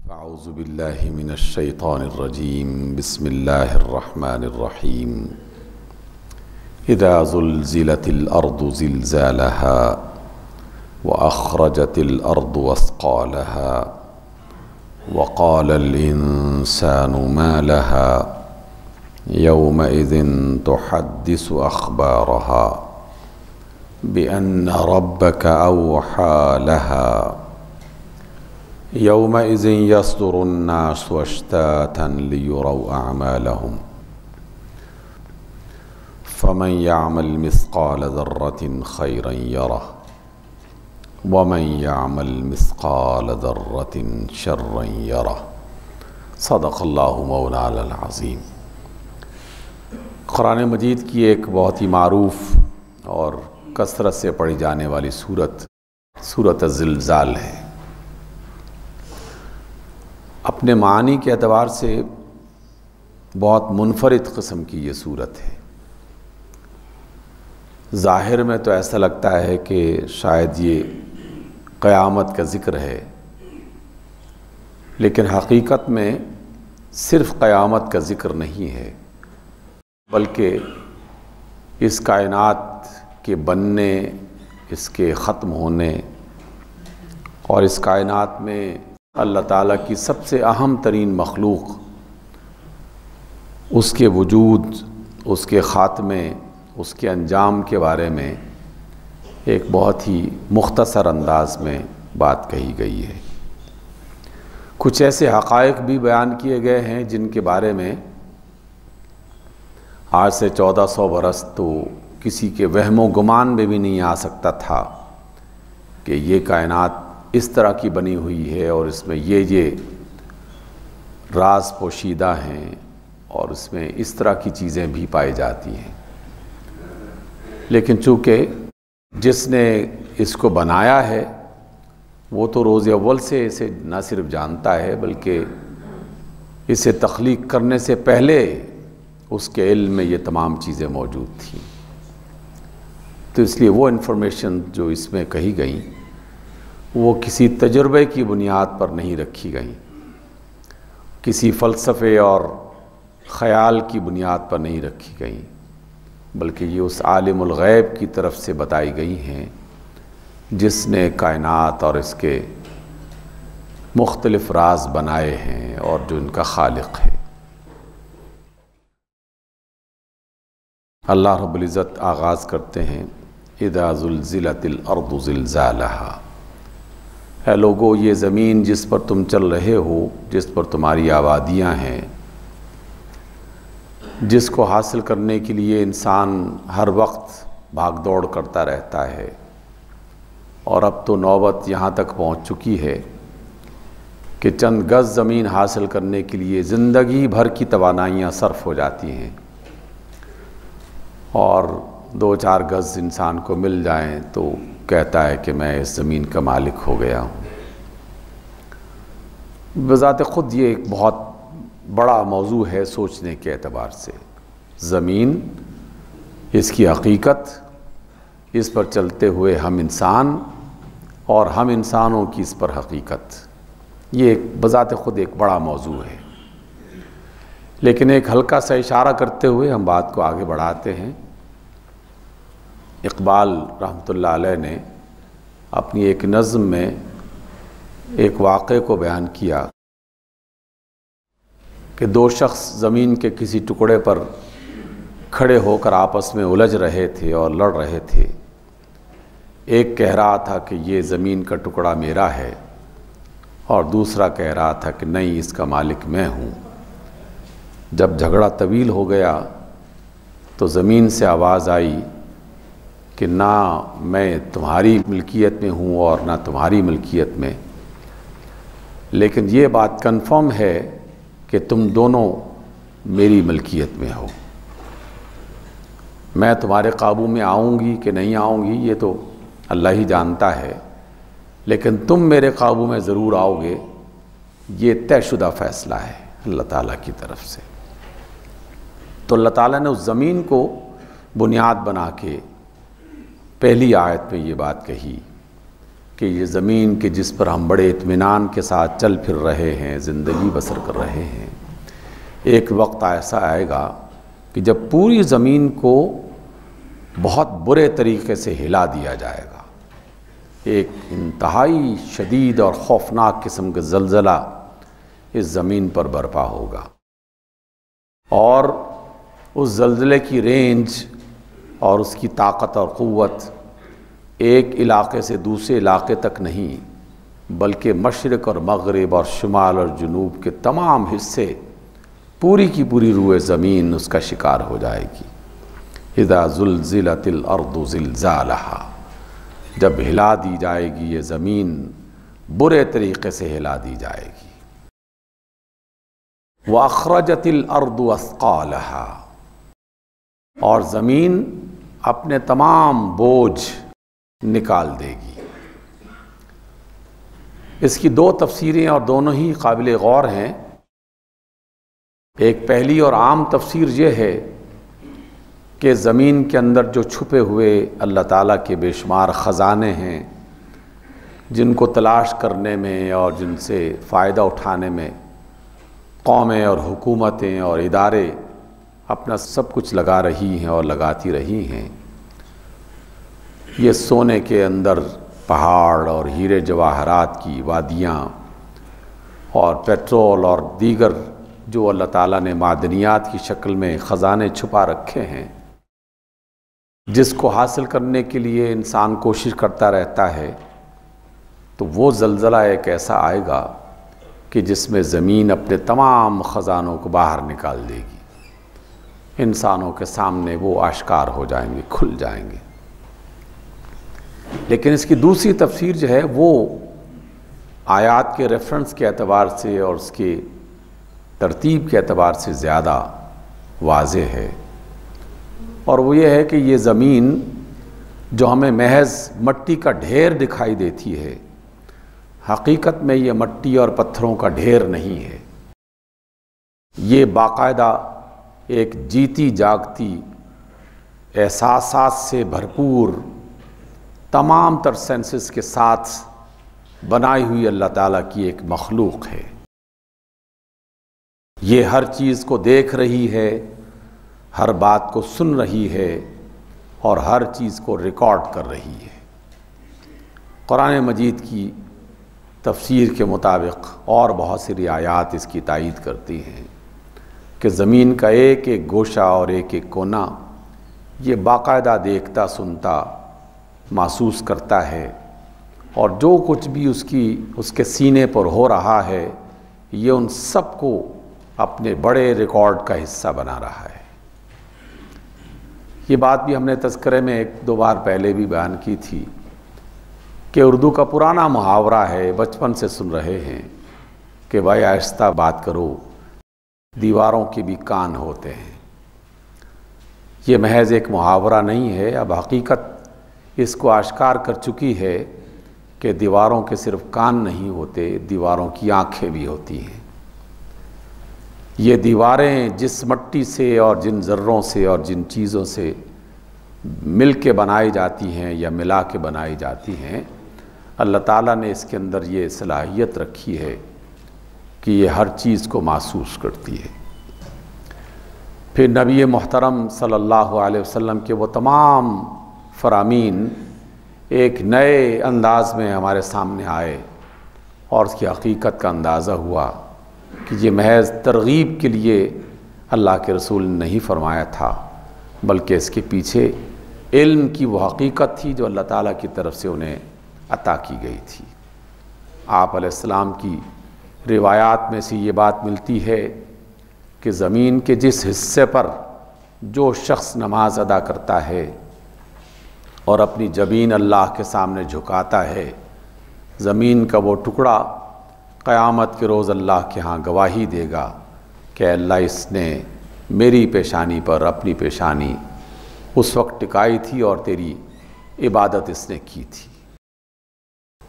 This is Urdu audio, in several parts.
أعوذ بالله من الشيطان الرجيم. بسم الله الرحمن الرحيم. إذا زلزلت الأرض زلزالها وأخرجت الأرض أثقالها وقال الإنسان ما لها يومئذ تحدث أخبارها بأن ربك أوحى لها يومئذ يصدر الناس أشتاتا ليروا أعمالهم فمن يعمل مثقال ذرة خيرا يره ومن يعمل مثقال ذرة شرا يره. صدق اللہ مولانا العظیم. قرآن مجید کی ایک بہت ہی معروف اور کثرت سے پڑھی جانے والی سورۃ الزلزال ہے. اپنے معنی کے اعتبار سے بہت منفرد قسم کی یہ صورت ہے. ظاہر میں تو ایسا لگتا ہے کہ شاید یہ قیامت کا ذکر ہے، لیکن حقیقت میں صرف قیامت کا ذکر نہیں ہے، بلکہ اس کائنات کے بننے، اس کے ختم ہونے اور اس کائنات میں اللہ تعالیٰ کی سب سے اہم ترین مخلوق، اس کے وجود، اس کے خاتمے، اس کے انجام کے بارے میں ایک بہت ہی مختصر انداز میں بات کہی گئی ہے. کچھ ایسے حقائق بھی بیان کیے گئے ہیں جن کے بارے میں آج سے 1400 برس تو کسی کے وہم و گمان میں بھی نہیں آ سکتا تھا کہ یہ کائنات اس طرح کی بنی ہوئی ہے اور اس میں یہ راز پوشیدہ ہیں اور اس میں اس طرح کی چیزیں بھی پائی جاتی ہیں. لیکن چونکہ جس نے اس کو بنایا ہے وہ تو روز اول سے اسے نہ صرف جانتا ہے بلکہ اسے تخلیق کرنے سے پہلے اس کے علم میں یہ تمام چیزیں موجود تھیں. تو اس لیے وہ انفارمیشن جو اس میں کہی گئیں وہ کسی تجربے کی بنیاد پر نہیں رکھی گئیں، کسی فلسفے اور خیال کی بنیاد پر نہیں رکھی گئیں، بلکہ یہ اس عالم الغیب کی طرف سے بتائی گئی ہیں جس نے کائنات اور اس کے مختلف راز بنائے ہیں اور جو ان کا خالق ہے. اللہ رب العزت آغاز کرتے ہیں اذا زلزلت الارض زلزالها. اے لوگو، یہ زمین جس پر تم چل رہے ہو، جس پر تمہاری آبادیاں ہیں، جس کو حاصل کرنے کے لیے انسان ہر وقت بھاگ دوڑ کرتا رہتا ہے، اور اب تو نوبت یہاں تک پہنچ چکی ہے کہ چند گز زمین حاصل کرنے کے لیے زندگی بھر کی توانائیاں صرف ہو جاتی ہیں، اور 2-4 گز انسان کو مل جائیں تو کہتا ہے کہ میں اس زمین کا مالک ہو گیا ہوں. بذات خود یہ ایک بہت بڑا موضوع ہے سوچنے کے اعتبار سے. زمین، اس کی حقیقت، اس پر چلتے ہوئے ہم انسان اور ہم انسانوں کی اس پر حقیقت، یہ ایک بذات خود ایک بڑا موضوع ہے. لیکن ایک ہلکا سا اشارہ کرتے ہوئے ہم بات کو آگے بڑھاتے ہیں. اقبال رحمۃ اللہ علیہ نے اپنی ایک نظم میں ایک واقعے کو بیان کیا کہ 2 شخص زمین کے کسی ٹکڑے پر کھڑے ہو کر آپس میں الجھ رہے تھے اور لڑ رہے تھے. ایک کہہ رہا تھا کہ یہ زمین کا ٹکڑا میرا ہے، اور دوسرا کہہ رہا تھا کہ نہیں، اس کا مالک میں ہوں. جب جھگڑا طویل ہو گیا تو زمین سے آواز آئی کہ نہ میں تمہاری ملکیت میں ہوں اور نہ تمہاری ملکیت میں، لیکن یہ بات کنفرم ہے کہ تم دونوں میری ملکیت میں ہو. میں تمہارے قابو میں آؤں گی کہ نہیں آؤں گی یہ تو اللہ ہی جانتا ہے، لیکن تم میرے قابو میں ضرور آؤ گے، یہ طے شدہ فیصلہ ہے اللہ تعالیٰ کی طرف سے. تو اللہ تعالیٰ نے اس زمین کو بنیاد بنا کے پہلی آیت میں یہ بات کہی کہ یہ زمین کہ جس پر ہم بڑے اطمینان کے ساتھ چل پھر رہے ہیں، زندگی بسر کر رہے ہیں، ایک وقت ایسا آئے گا کہ جب پوری زمین کو بہت برے طریقے سے ہلا دیا جائے گا، ایک انتہائی شدید اور خوفناک قسم کا زلزلہ اس زمین پر برپا ہوگا، اور اس زلزلے کی رینج اور اس کی طاقت اور قوت ایک علاقے سے دوسرے علاقے تک نہیں، بلکہ مشرق اور مغرب اور شمال اور جنوب کے تمام حصے، پوری کی پوری روئے زمین اس کا شکار ہو جائے گی۔ اذا زلزلت الارض زلزالہا، جب ہلا دی جائے گی یہ زمین، برے طریقے سے ہلا دی جائے گی۔ وَأَخْرَجَتِ الْأَرْضُ أَثْقَالَهَا، اور زمین اپنے تمام بوجھ نکال دے گی۔ اس کی دو تفسیریں اور دونوں ہی قابل غور ہیں۔ ایک پہلی اور عام تفسیر یہ ہے کہ زمین کے اندر جو چھپے ہوئے اللہ تعالیٰ کے بے شمار خزانے ہیں، جن کو تلاش کرنے میں اور جن سے فائدہ اٹھانے میں قومیں اور حکومتیں اور ادارے اپنا سب کچھ لگا رہی ہیں اور لگاتی رہی ہیں، یہ سونے کے اندر پہاڑ اور ہیرے جواہرات کی وادیاں اور پیٹرول اور دیگر جو اللہ تعالیٰ نے معدنیات کی شکل میں خزانے چھپا رکھے ہیں، جس کو حاصل کرنے کے لیے انسان کوشش کرتا رہتا ہے، تو وہ زلزلہ ایک ایسا آئے گا کہ جس میں زمین اپنے تمام خزانوں کو باہر نکال دے گی، انسانوں کے سامنے وہ آشکار ہو جائیں گے، کھل جائیں گے۔ لیکن اس کی دوسری تفسیر جو ہے وہ آیات کے ریفرنس کے اعتبار سے اور اس کی ترتیب کے اعتبار سے زیادہ واضح ہے، اور وہ یہ ہے کہ یہ زمین جو ہمیں محض مٹی کا ڈھیر دکھائی دیتی ہے، حقیقت میں یہ مٹی اور پتھروں کا ڈھیر نہیں ہے، یہ باقاعدہ ایک جیتی جاگتی احساسات سے بھرپور تمام تر سینسز کے ساتھ بنائی ہوئی اللہ تعالیٰ کی ایک مخلوق ہے۔ یہ ہر چیز کو دیکھ رہی ہے، ہر بات کو سن رہی ہے، اور ہر چیز کو ریکارڈ کر رہی ہے۔ قرآن مجید کی تفسیر کے مطابق اور بہت سی آیات اس کی تائید کرتی ہیں کہ زمین کا ایک ایک گوشہ اور ایک ایک کونا یہ باقاعدہ دیکھتا، سنتا، محسوس کرتا ہے، اور جو کچھ بھی اس کے سینے پر ہو رہا ہے، یہ ان سب کو اپنے بڑے ریکارڈ کا حصہ بنا رہا ہے۔ یہ بات بھی ہم نے تذکرے میں ایک دو بار پہلے بھی بیان کی تھی کہ اردو کا پرانا محاورہ ہے، بچپن سے سن رہے ہیں کہ بھائی آہستہ بات کرو، دیواروں کے بھی کان ہوتے ہیں۔ یہ محض ایک محاورہ نہیں ہے، اب حقیقت اس کو آشکار کر چکی ہے کہ دیواروں کے صرف کان نہیں ہوتے، دیواروں کی آنکھیں بھی ہوتی ہیں۔ یہ دیواریں جس مٹی سے اور جن ذروں سے اور جن چیزوں سے مل کے بنائی جاتی ہیں یا ملا کے بنائی جاتی ہیں، اللہ تعالیٰ نے اس کے اندر یہ صلاحیت رکھی ہے کہ یہ ہر چیز کو محسوس کرتی ہے۔ پھر نبی محترم صلی اللہ علیہ وسلم کے وہ تمام فرامین ایک نئے انداز میں ہمارے سامنے آئے، اور اس کی حقیقت کا اندازہ ہوا کہ یہ محض ترغیب کے لیے اللہ کے رسول نے نہیں فرمایا تھا، بلکہ اس کے پیچھے علم کی وہ حقیقت تھی جو اللہ تعالیٰ کی طرف سے انہیں عطا کی گئی تھی۔ آپ علیہ السلام کی روایات میں سے یہ بات ملتی ہے کہ زمین کے جس حصے پر جو شخص نماز ادا کرتا ہے اور اپنی جبین اللہ کے سامنے جھکاتا ہے، زمین کا وہ ٹکڑا قیامت کے روز اللہ کے ہاں گواہی دے گا کہ اللہ اس نے میری پیشانی پر اپنی پیشانی اس وقت ٹکائی تھی اور تیری عبادت اس نے کی تھی۔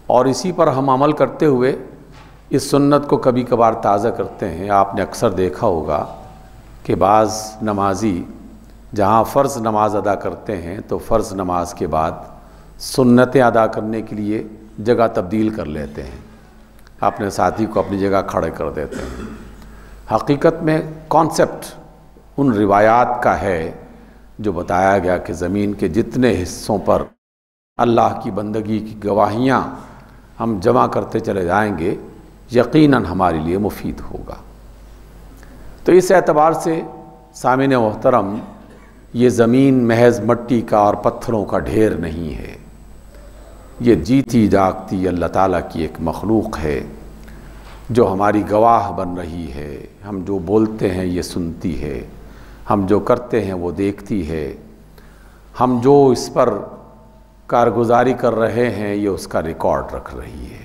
اور اسی پر ہم عمل کرتے ہوئے اس سنت کو کبھی کبھار تازہ کرتے ہیں۔ آپ نے اکثر دیکھا ہوگا کہ بعض نمازی جہاں فرض نماز ادا کرتے ہیں تو فرض نماز کے بعد سنتیں ادا کرنے کے لیے جگہ تبدیل کر لیتے ہیں، اپنے ساتھی کو اپنی جگہ کھڑے کر دیتے ہیں۔ حقیقت میں کانسیپٹ ان روایات کا ہے جو بتایا گیا کہ زمین کے جتنے حصوں پر اللہ کی بندگی کی گواہیاں ہم جمع کرتے چلے جائیں گے، یقیناً ہمارے لیے مفید ہوگا۔ تو اس اعتبار سے سامعین محترم، یہ زمین محض مٹی کا اور پتھروں کا ڈھیر نہیں ہے، یہ جیتی جاگتی اللہ تعالیٰ کی ایک مخلوق ہے جو ہماری گواہ بن رہی ہے۔ ہم جو بولتے ہیں یہ سنتی ہے، ہم جو کرتے ہیں وہ دیکھتی ہے، ہم جو اس پر کارگزاری کر رہے ہیں یہ اس کا ریکارڈ رکھ رہی ہے۔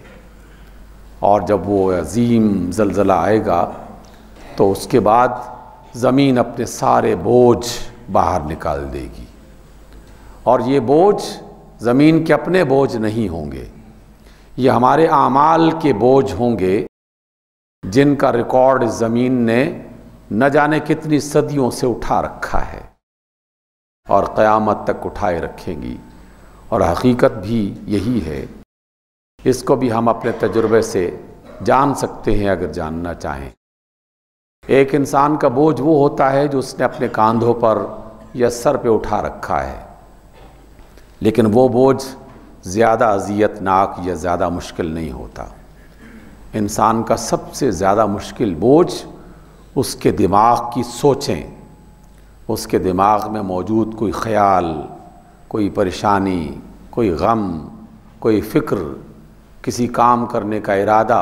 اور جب وہ عظیم زلزلہ آئے گا تو اس کے بعد زمین اپنے سارے بوجھ باہر نکال دے گی، اور یہ بوجھ زمین کے اپنے بوجھ نہیں ہوں گے، یہ ہمارے اعمال کے بوجھ ہوں گے جن کا ریکارڈ اس زمین نے نہ جانے کتنی صدیوں سے اٹھا رکھا ہے اور قیامت تک اٹھائے رکھیں گی۔ اور حقیقت بھی یہی ہے، اس کو بھی ہم اپنے تجربے سے جان سکتے ہیں اگر جاننا چاہیں۔ ایک انسان کا بوجھ وہ ہوتا ہے جو اس نے اپنے کاندھوں پر یا سر پہ اٹھا رکھا ہے، لیکن وہ بوجھ زیادہ اذیت ناک یا زیادہ مشکل نہیں ہوتا۔ انسان کا سب سے زیادہ مشکل بوجھ اس کے دماغ کی سوچیں، اس کے دماغ میں موجود کوئی خیال، کوئی پریشانی، کوئی غم، کوئی فکر، کسی کام کرنے کا ارادہ،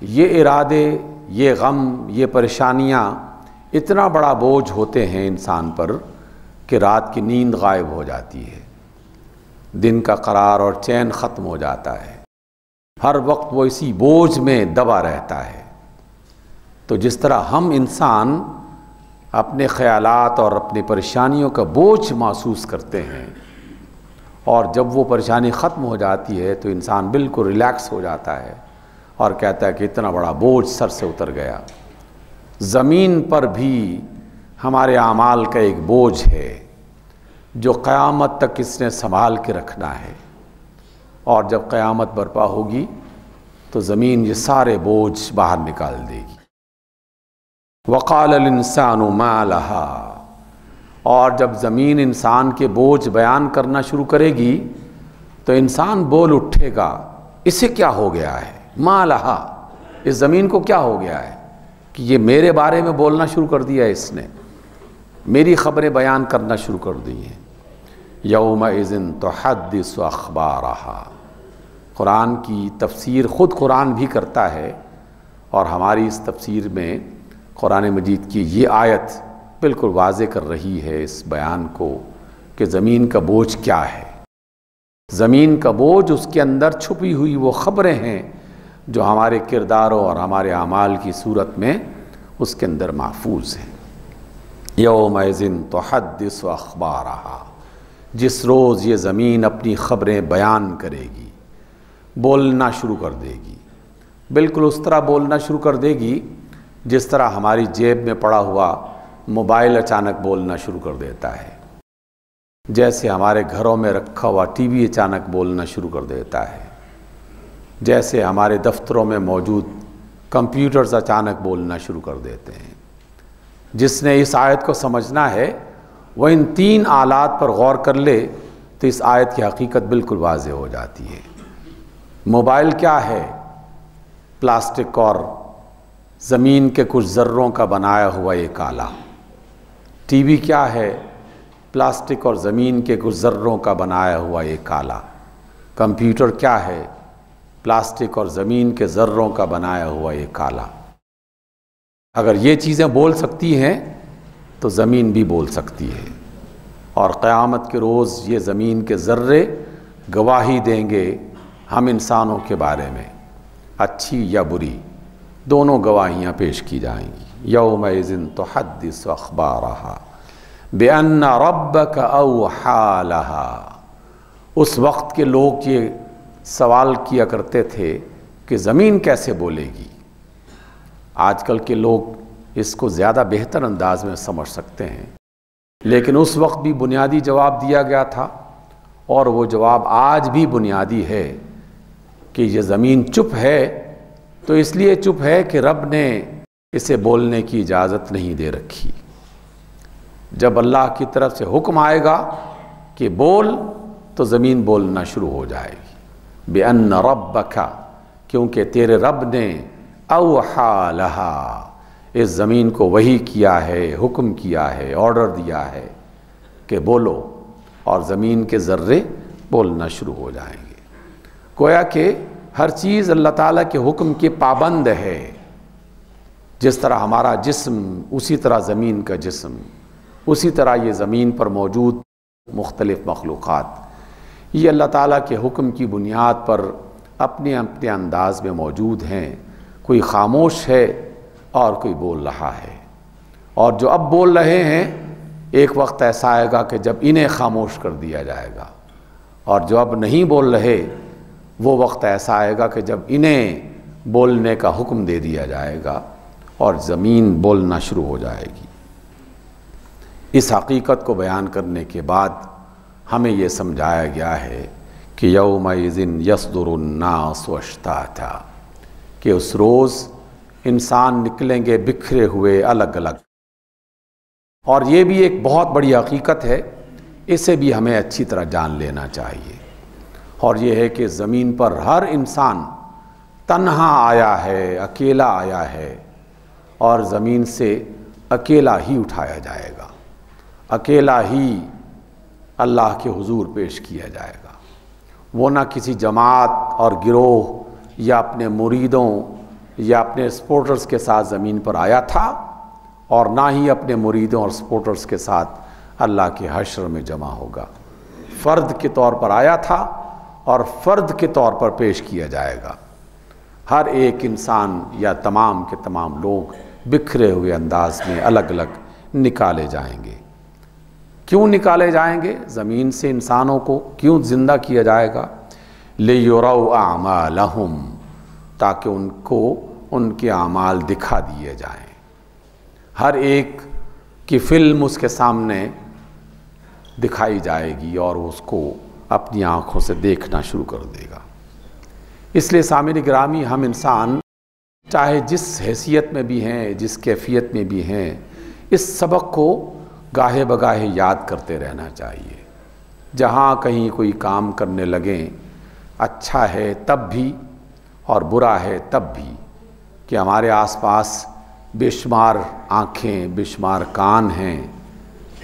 یہ ارادے، یہ غم، یہ پریشانیاں اتنا بڑا بوجھ ہوتے ہیں انسان پر کہ رات کی نیند غائب ہو جاتی ہے، دن کا قرار اور چین ختم ہو جاتا ہے، ہر وقت وہ اسی بوجھ میں دبا رہتا ہے۔ تو جس طرح ہم انسان اپنے خیالات اور اپنی پریشانیوں کا بوجھ محسوس کرتے ہیں، اور جب وہ پریشانی ختم ہو جاتی ہے تو انسان بالکل ریلیکس ہو جاتا ہے اور کہتا ہے کہ اتنا بڑا بوجھ سر سے اتر گیا۔ زمین پر بھی ہمارے اعمال کا ایک بوجھ ہے جو قیامت تک اس نے سنبھال کے رکھنا ہے، اور جب قیامت برپا ہوگی تو زمین یہ سارے بوجھ باہر نکال دے گی۔ وقال الانسان ما لها، اور جب زمین انسان کے بوجھ بیان کرنا شروع کرے گی تو انسان بول اٹھے گا، اسے کیا ہو گیا ہے؟ ما لها، اس زمین کو کیا ہو گیا ہے کہ یہ میرے بارے میں بولنا شروع کر دیا ہے، اس نے میری خبریں بیان کرنا شروع کر دی ہیں۔ یومئذ تحدث اخبارہا، قرآن کی تفسیر خود قرآن بھی کرتا ہے، اور ہماری اس تفسیر میں قرآن مجید کی یہ آیت بالکل واضح کر رہی ہے اس بیان کو کہ زمین کا بوجھ کیا ہے۔ زمین کا بوجھ اس کے اندر چھپی ہوئی وہ خبریں ہیں جو ہمارے کرداروں اور ہمارے اعمال کی صورت میں اس کے اندر محفوظ ہیں۔ یومئذ تحدث اخبارہا، جس روز یہ زمین اپنی خبریں بیان کرے گی، بولنا شروع کر دے گی، بالکل اس طرح بولنا شروع کر دے گی جس طرح ہماری جیب میں پڑا ہوا موبائل اچانک بولنا شروع کر دیتا ہے، جیسے ہمارے گھروں میں رکھا ہوا ٹی وی اچانک بولنا شروع کر دیتا ہے، جیسے ہمارے دفتروں میں موجود کمپیوٹرز اچانک بولنا شروع کر دیتے ہیں۔ جس نے اس آیت کو سمجھنا ہے وہ ان تین آلات پر غور کر لے تو اس آیت کی حقیقت بالکل واضح ہو جاتی ہے۔ موبائل کیا ہے؟ پلاسٹک اور زمین کے کچھ ذروں کا بنایا ہوا ایک آلہ۔ ٹی وی کیا ہے؟ پلاسٹک اور زمین کے کچھ ذروں کا بنایا ہوا ایک آلہ۔ کمپیوٹر کیا ہے؟ پلاسٹک اور زمین کے ذروں کا بنایا ہوا ایک آلہ۔ اگر یہ چیزیں بول سکتی ہیں تو زمین بھی بول سکتی ہے، اور قیامت کے روز یہ زمین کے ذرے گواہی دیں گے ہم انسانوں کے بارے میں، اچھی یا بری، دونوں گواہیاں پیش کی جائیں گی۔ یومئذ تحدث اخبارہا بأن ربک اوحی لہا، اس وقت کے لوگ یہ سوال کیا کرتے تھے کہ زمین کیسے بولے گی۔ آج کل کے لوگ اس کو زیادہ بہتر انداز میں سمجھ سکتے ہیں، لیکن اس وقت بھی بنیادی جواب دیا گیا تھا، اور وہ جواب آج بھی بنیادی ہے کہ یہ زمین چپ ہے تو اس لیے چپ ہے کہ رب نے اسے بولنے کی اجازت نہیں دے رکھی۔ جب اللہ کی طرف سے حکم آئے گا کہ بول تو زمین بولنا شروع ہو جائے گی۔ بِأَنَّ رَبَّكَ، کیونکہ تیرے رب نے أَوْحَى لَهَا، اس زمین کو وحی کیا ہے، حکم کیا ہے، آرڈر دیا ہے کہ بولو، اور زمین کے ذرے بولنا شروع ہو جائیں گے۔ گویا کہ ہر چیز اللہ تعالیٰ کے حکم کی پابند ہے۔ جس طرح ہمارا جسم، اسی طرح زمین کا جسم، اسی طرح یہ زمین پر موجود مختلف مخلوقات، یہ اللہ تعالیٰ کے حکم کی بنیاد پر اپنے اپنے انداز میں موجود ہیں۔ کوئی خاموش ہے اور کوئی بول رہا ہے، اور جو اب بول رہے ہیں ایک وقت ایسا آئے گا کہ جب انہیں خاموش کر دیا جائے گا، اور جو اب نہیں بول رہے وہ وقت ایسا آئے گا کہ جب انہیں بولنے کا حکم دے دیا جائے گا اور زمین بولنا شروع ہو جائے گی۔ اس حقیقت کو بیان کرنے کے بعد ہمیں یہ سمجھایا گیا ہے کہ یومئذ یصدر الناس اشتاتا، کہ اس روز انسان نکلیں گے بکھرے ہوئے الگ الگ۔ اور یہ بھی ایک بہت بڑی حقیقت ہے، اسے بھی ہمیں اچھی طرح جان لینا چاہیے، اور یہ ہے کہ زمین پر ہر انسان تنہا آیا ہے، اکیلا آیا ہے، اور زمین سے اکیلا ہی اٹھایا جائے گا، اکیلا ہی اللہ کے حضور پیش کیا جائے گا۔ وہ نہ کسی جماعت اور گروہ یا اپنے مریدوں یا اپنے سپورٹرز کے ساتھ زمین پر آیا تھا، اور نہ ہی اپنے مریدوں اور سپورٹرز کے ساتھ اللہ کے حشر میں جمع ہوگا۔ فرد کے طور پر آیا تھا اور فرد کے طور پر پیش کیا جائے گا۔ ہر ایک انسان یا تمام کے تمام لوگ بکھرے ہوئے انداز میں الگ الگ نکالے جائیں گے۔ کیوں نکالے جائیں گے؟ زمین سے انسانوں کو کیوں زندہ کیا جائے گا؟ لِيُرَوْا أَعْمَالَهُمْ، تاکہ ان کو ان کے اعمال دکھا دیے جائیں۔ ہر ایک کی فلم اس کے سامنے دکھائی جائے گی اور اس کو اپنی آنکھوں سے دیکھنا شروع کر دے گا۔ اس لیے سامعین گرامی، ہم انسان چاہے جس حیثیت میں بھی ہیں، جس کیفیت میں بھی ہیں، اس سبق کو گاہے بگاہے یاد کرتے رہنا چاہیے۔ جہاں کہیں کوئی کام کرنے لگیں، اچھا ہے تب بھی اور برا ہے تب بھی، کہ ہمارے آس پاس بے شمار آنکھیں، بے شمار کان ہیں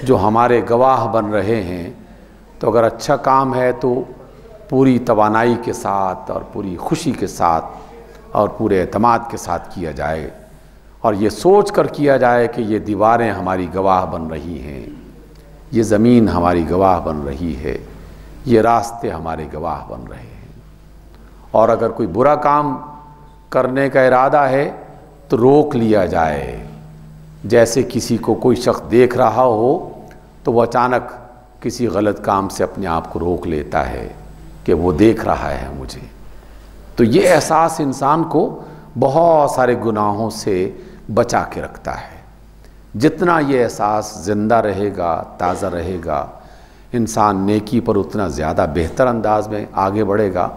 جو ہمارے گواہ بن رہے ہیں۔ تو اگر اچھا کام ہے تو پوری توانائی کے ساتھ اور پوری خوشی کے ساتھ اور پورے اعتماد کے ساتھ کیا جائے، اور یہ سوچ کر کیا جائے کہ یہ دیواریں ہماری گواہ بن رہی ہیں، یہ زمین ہماری گواہ بن رہی ہے، یہ راستے ہمارے گواہ بن رہے ہیں۔ اور اگر کوئی برا کام کرنے کا ارادہ ہے تو روک لیا جائے، جیسے کسی کو کوئی شخص دیکھ رہا ہو تو وہ اچانک کسی غلط کام سے اپنے آپ کو روک لیتا ہے کہ وہ دیکھ رہا ہے مجھے۔ تو یہ احساس انسان کو بہت سارے گناہوں سے بچا کے رکھتا ہے۔ جتنا یہ احساس زندہ رہے گا، تازہ رہے گا، انسان نیکی پر اتنا زیادہ بہتر انداز میں آگے بڑھے گا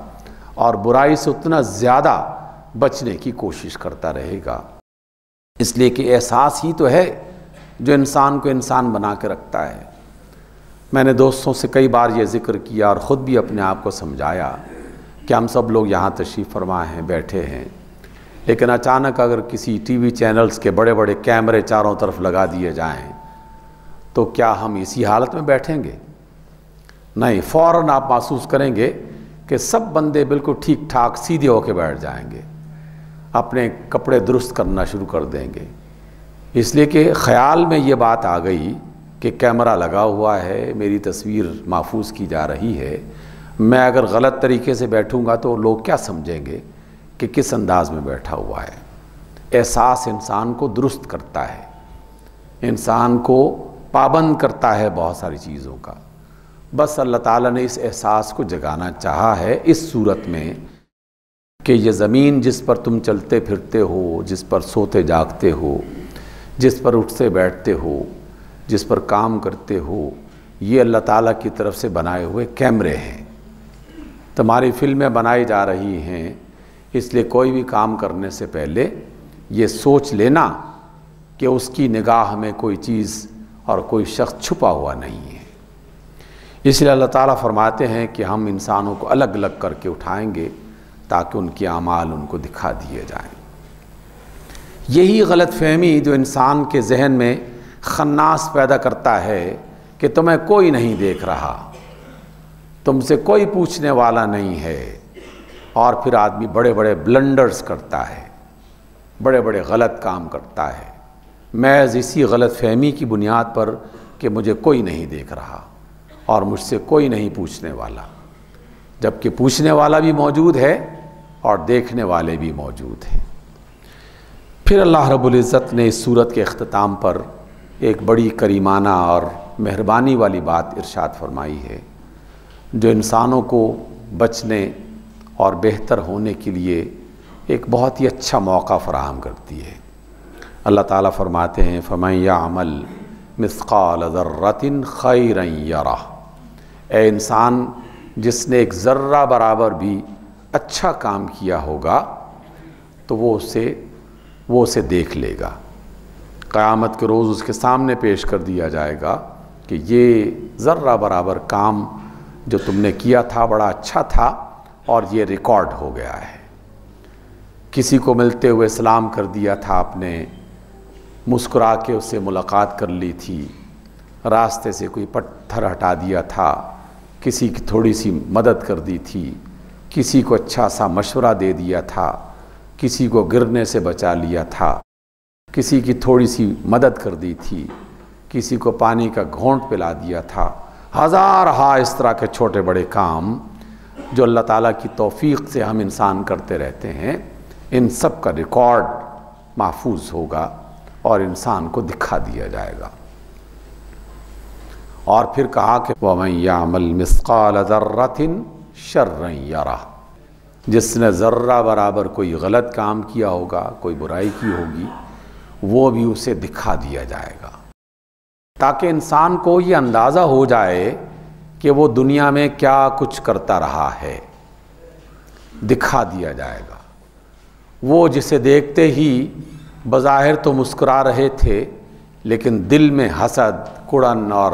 اور برائی سے اتنا زیادہ بچنے کی کوشش کرتا رہے گا۔ اس لیے کہ احساس ہی تو ہے جو انسان کو انسان بنا کے رکھتا ہے۔ میں نے دوستوں سے کئی بار یہ ذکر کیا اور خود بھی اپنے آپ کو سمجھایا کہ ہم سب لوگ یہاں تشریف فرما ہیں، بیٹھے ہیں، لیکن اچانک اگر کسی ٹی وی چینلز کے بڑے بڑے کیمرے چاروں طرف لگا دیے جائیں تو کیا ہم اسی حالت میں بیٹھیں گے؟ نہیں، فوراً آپ محسوس کریں گے کہ سب بندے بالکل ٹھیک ٹھاک سیدھے ہو کے بیٹھ جائیں گے، اپنے کپڑے درست کرنا شروع کر دیں گے، اس لیے کہ خیال میں یہ بات آ گئی کہ کیمرہ لگا ہوا ہے، میری تصویر محفوظ کی جا رہی ہے، میں اگر غلط طریقے سے بیٹھوں گا تو لوگ کیا سمجھیں گے کہ کس انداز میں بیٹھا ہوا ہے۔ احساس انسان کو درست کرتا ہے، انسان کو پابند کرتا ہے بہت ساری چیزوں کا۔ بس اللہ تعالیٰ نے اس احساس کو جگانا چاہا ہے اس صورت میں کہ یہ زمین جس پر تم چلتے پھرتے ہو، جس پر سوتے جاگتے ہو، جس پر اٹھتے بیٹھتے ہو، جس پر کام کرتے ہو، یہ اللہ تعالیٰ کی طرف سے بنائے ہوئے کیمرے ہیں۔ تمہاری فلمیں بنائی جا رہی ہیں، اس لیے کوئی بھی کام کرنے سے پہلے یہ سوچ لینا کہ اس کی نگاہ میں کوئی چیز اور کوئی شخص چھپا ہوا نہیں ہے۔ اس لیے اللہ تعالیٰ فرماتے ہیں کہ ہم انسانوں کو الگ الگ کر کے اٹھائیں گے تاکہ ان کے اعمال ان کو دکھا دیے جائیں۔ یہی غلط فہمی جو انسان کے ذہن میں خناس پیدا کرتا ہے کہ تمہیں کوئی نہیں دیکھ رہا، تم سے کوئی پوچھنے والا نہیں ہے، اور پھر آدمی بڑے بڑے بلنڈرز کرتا ہے، بڑے بڑے غلط کام کرتا ہے محض اسی غلط فہمی کی بنیاد پر کہ مجھے کوئی نہیں دیکھ رہا اور مجھ سے کوئی نہیں پوچھنے والا، جبکہ پوچھنے والا بھی موجود ہے اور دیکھنے والے بھی موجود ہیں۔ پھر اللہ رب العزت نے اس سورت کے اختتام پر ایک بڑی کریمانہ اور مہربانی والی بات ارشاد فرمائی ہے، جو انسانوں کو بچنے اور بہتر ہونے کے لیے ایک بہت ہی اچھا موقع فراہم کرتی ہے۔ اللہ تعالیٰ فرماتے ہیں فَمَن يَعْمَلْ مِثْقَالَ ذَرَّةٍ خَيْرًا يَرَهُ، اے انسان جس نے ایک ذرہ برابر بھی اچھا کام کیا ہوگا تو وہ اسے دیکھ لے گا۔ قیامت کے روز اس کے سامنے پیش کر دیا جائے گا کہ یہ ذرہ برابر کام جو تم نے کیا تھا بڑا اچھا تھا اور یہ ریکارڈ ہو گیا ہے۔ کسی کو ملتے ہوئے سلام کر دیا تھا آپ نے، مسکرا کے اس سے ملاقات کر لی تھی، راستے سے کوئی پتھر ہٹا دیا تھا، کسی کی تھوڑی سی مدد کر دی تھی، کسی کو اچھا سا مشورہ دے دیا تھا، کسی کو گرنے سے بچا لیا تھا، کسی کی تھوڑی سی مدد کر دی تھی، کسی کو پانی کا گھونٹ پلا دیا تھا، ہزارہا اس طرح کے چھوٹے بڑے کام جو اللہ تعالیٰ کی توفیق سے ہم انسان کرتے رہتے ہیں، ان سب کا ریکارڈ محفوظ ہوگا اور انسان کو دکھا دیا جائے گا۔ اور پھر کہا کہ وَمَن يَعْمَلْ مِثْقَالَ ذَرَّةٍ شَرًّا يَرَهُ، جس نے ذرہ برابر کوئی غلط کام کیا ہوگا، کوئی برائی کی ہوگی، وہ بھی اسے دکھا دیا جائے گا، تاکہ انسان کو یہ اندازہ ہو جائے کہ وہ دنیا میں کیا کچھ کرتا رہا ہے، دکھا دیا جائے گا۔ وہ جسے دیکھتے ہی بظاہر تو مسکرا رہے تھے لیکن دل میں حسد، کڑن اور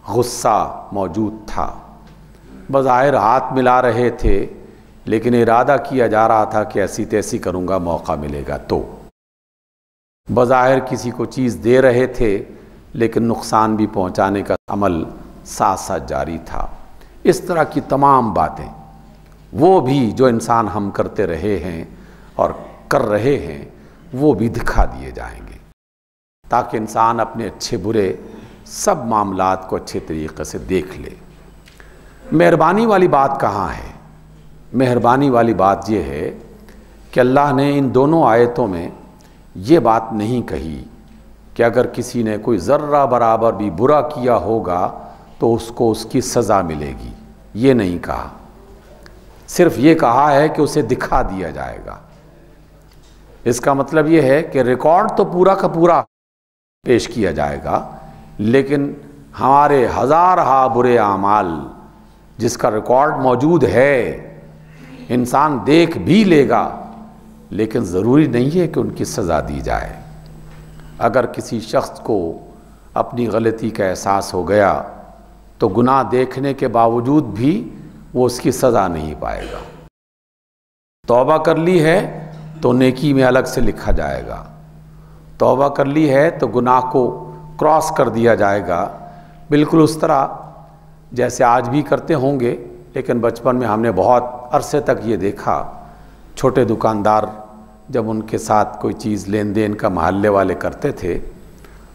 غصہ موجود تھا، بظاہر ہاتھ ملا رہے تھے لیکن ارادہ کیا جا رہا تھا کہ ایسی تیسی کروں گا، موقع ملے گا تو، بظاہر کسی کو چیز دے رہے تھے لیکن نقصان بھی پہنچانے کا عمل ساتھ ساتھ جاری تھا۔ اس طرح کی تمام باتیں وہ بھی جو انسان ہم کرتے رہے ہیں اور کر رہے ہیں وہ بھی دکھا دیے جائیں گے، تاکہ انسان اپنے اچھے برے سب معاملات کو اچھے طریقے سے دیکھ لے۔ مہربانی والی بات کہاں ہے؟ مہربانی والی بات یہ ہے کہ اللہ نے ان دونوں آیتوں میں یہ بات نہیں کہی کہ اگر کسی نے کوئی ذرہ برابر بھی برا کیا ہوگا تو اس کو اس کی سزا ملے گی، یہ نہیں کہا، صرف یہ کہا ہے کہ اسے دکھا دیا جائے گا۔ اس کا مطلب یہ ہے کہ ریکارڈ تو پورا کا پورا پیش کیا جائے گا، لیکن ہمارے ہزارہا برے اعمال جس کا ریکارڈ موجود ہے انسان دیکھ بھی لے گا، لیکن ضروری نہیں ہے کہ ان کی سزا دی جائے۔ اگر کسی شخص کو اپنی غلطی کا احساس ہو گیا تو گناہ دیکھنے کے باوجود بھی وہ اس کی سزا نہیں پائے گا۔ توبہ کر لی ہے تو نیکی میں الگ سے لکھا جائے گا، توبہ کر لی ہے تو گناہ کو کراس کر دیا جائے گا، بالکل اس طرح جیسے آج بھی کرتے ہوں گے، لیکن بچپن میں ہم نے بہت عرصے تک یہ دیکھا، چھوٹے دکاندار جب ان کے ساتھ کوئی چیز لین دین کا محلے والے کرتے تھے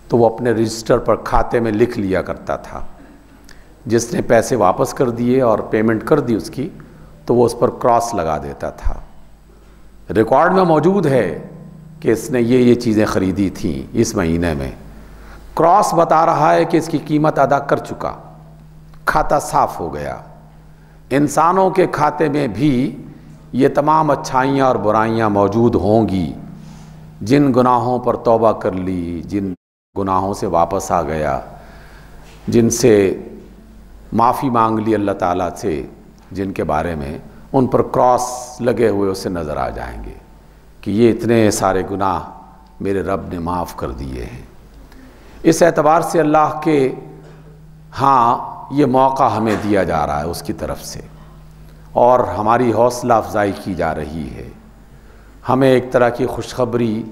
تو وہ اپنے رجسٹر پر کھاتے میں لکھ لیا کرتا تھا، جس نے پیسے واپس کر دیے اور پیمنٹ کر دی اس کی تو وہ اس پر کراس لگا دیتا تھا۔ ریکارڈ میں موجود ہے کہ اس نے یہ چیزیں خریدی تھیں اس مہینے میں، کراس بتا رہا ہے کہ اس کی قیمت ادا کر چکا، کھاتا صاف ہو گیا۔ انسانوں کے کھاتے میں بھی یہ تمام اچھائیاں اور برائیاں موجود ہوں گی، جن گناہوں پر توبہ کر لی، جن گناہوں سے واپس آ گیا، جن سے معافی مانگ لی اللہ تعالیٰ سے، جن کے بارے میں ان پر کراس لگے ہوئے اسے نظر آ جائیں گے کہ یہ اتنے سارے گناہ میرے رب نے معاف کر دیے ہیں۔ اس اعتبار سے اللہ کے ہاں یہ موقع ہمیں دیا جا رہا ہے اس کی طرف سے، اور ہماری حوصلہ افزائی کی جا رہی ہے، ہمیں ایک طرح کی خوشخبری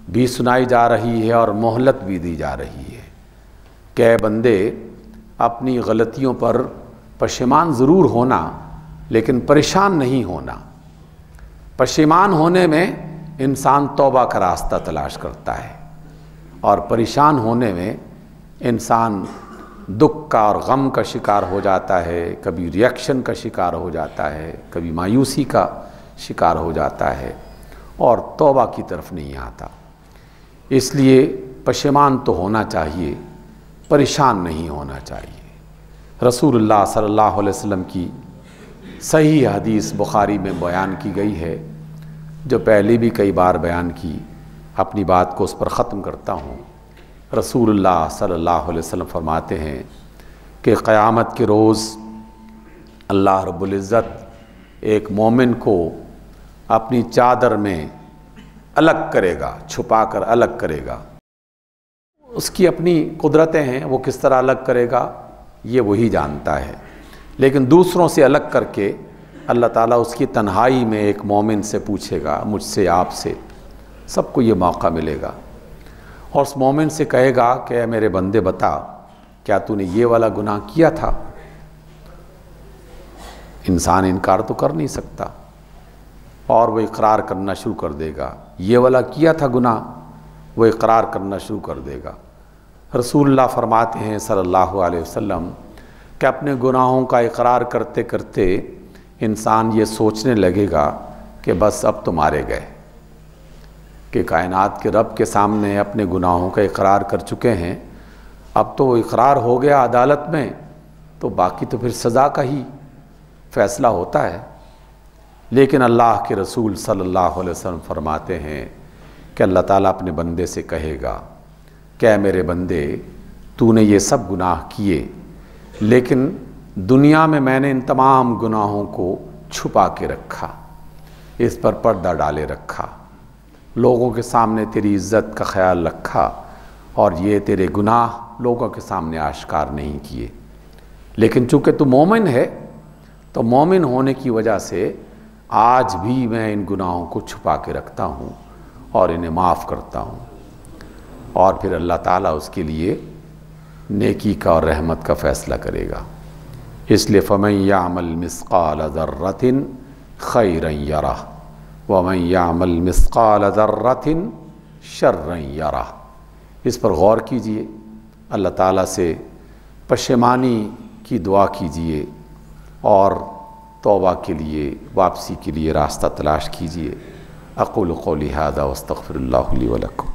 بھی سنائی جا رہی ہے اور مہلت بھی دی جا رہی ہے کہ اے بندے، اپنی غلطیوں پر پشیمان ضرور ہونا لیکن پریشان نہیں ہونا۔ پشیمان ہونے میں انسان توبہ کا راستہ تلاش کرتا ہے، اور پریشان ہونے میں انسان دکھ کا اور غم کا شکار ہو جاتا ہے، کبھی ریئیکشن کا شکار ہو جاتا ہے، کبھی مایوسی کا شکار ہو جاتا ہے اور توبہ کی طرف نہیں آتا۔ اس لیے پشیمان تو ہونا چاہیے، پریشان نہیں ہونا چاہیے۔ رسول اللہ صلی اللہ علیہ وسلم کی صحیح حدیث بخاری میں بیان کی گئی ہے، جو پہلے بھی کئی بار بیان کی، اپنی بات کو اس پر ختم کرتا ہوں۔ رسول اللہ صلی اللہ علیہ وسلم فرماتے ہیں کہ قیامت کے روز اللہ رب العزت ایک مومن کو اپنی چادر میں الگ کرے گا، چھپا کر الگ کرے گا۔ اس کی اپنی قدرتیں ہیں، وہ کس طرح الگ کرے گا یہ وہی جانتا ہے، لیکن دوسروں سے الگ کر کے اللہ تعالیٰ اس کی تنہائی میں ایک مومن سے پوچھے گا، مجھ سے، آپ سے، سب کو یہ موقع ملے گا، اور اس مومن سے کہے گا کہ اے میرے بندے بتا، کیا تو نے یہ والا گناہ کیا تھا؟ انسان انکار تو کر نہیں سکتا، اور وہ اقرار کرنا شروع کر دے گا، یہ والا کیا تھا گناہ، وہ اقرار کرنا شروع کر دے گا۔ رسول اللہ فرماتے ہیں صلی اللہ علیہ وسلم کہ اپنے گناہوں کا اقرار کرتے کرتے انسان یہ سوچنے لگے گا کہ بس اب تو مارے گئے، کہ کائنات کے رب کے سامنے اپنے گناہوں کا اقرار کر چکے ہیں، اب تو وہ اقرار ہو گیا عدالت میں، تو باقی تو پھر سزا کا ہی فیصلہ ہوتا ہے۔ لیکن اللہ کے رسول صلی اللہ علیہ وسلم فرماتے ہیں کہ اللہ تعالیٰ اپنے بندے سے کہے گا کہ اے میرے بندے، تو نے یہ سب گناہ کیے، لیکن دنیا میں نے ان تمام گناہوں کو چھپا کے رکھا، اس پر پردہ ڈالے رکھا، لوگوں کے سامنے تیری عزت کا خیال رکھا، اور یہ تیرے گناہ لوگوں کے سامنے آشکار نہیں کیے۔ لیکن چونکہ تو مومن ہے، تو مومن ہونے کی وجہ سے آج بھی میں ان گناہوں کو چھپا کے رکھتا ہوں اور انہیں معاف کرتا ہوں، اور پھر اللہ تعالیٰ اس کے لیے نیکی کا اور رحمت کا فیصلہ کرے گا۔ اس لیے فَمَن يَعْمَلْ مِثْقَالَ ذَرَّةٍ خَيْرًا يَرَهُ وَمَن يَعْمَلْ مِثْقَالَ ذَرَّةٍ شَرًّا يَرَهُ۔ اس پر غور کیجئے، اللہ تعالیٰ سے پشیمانی کی دعا کیجئے، اور توبہ کے لیے، واپسی کے لیے راستہ تلاش کیجئے۔ اقول قولی ھذا واستغفر اللہ لی ولکم۔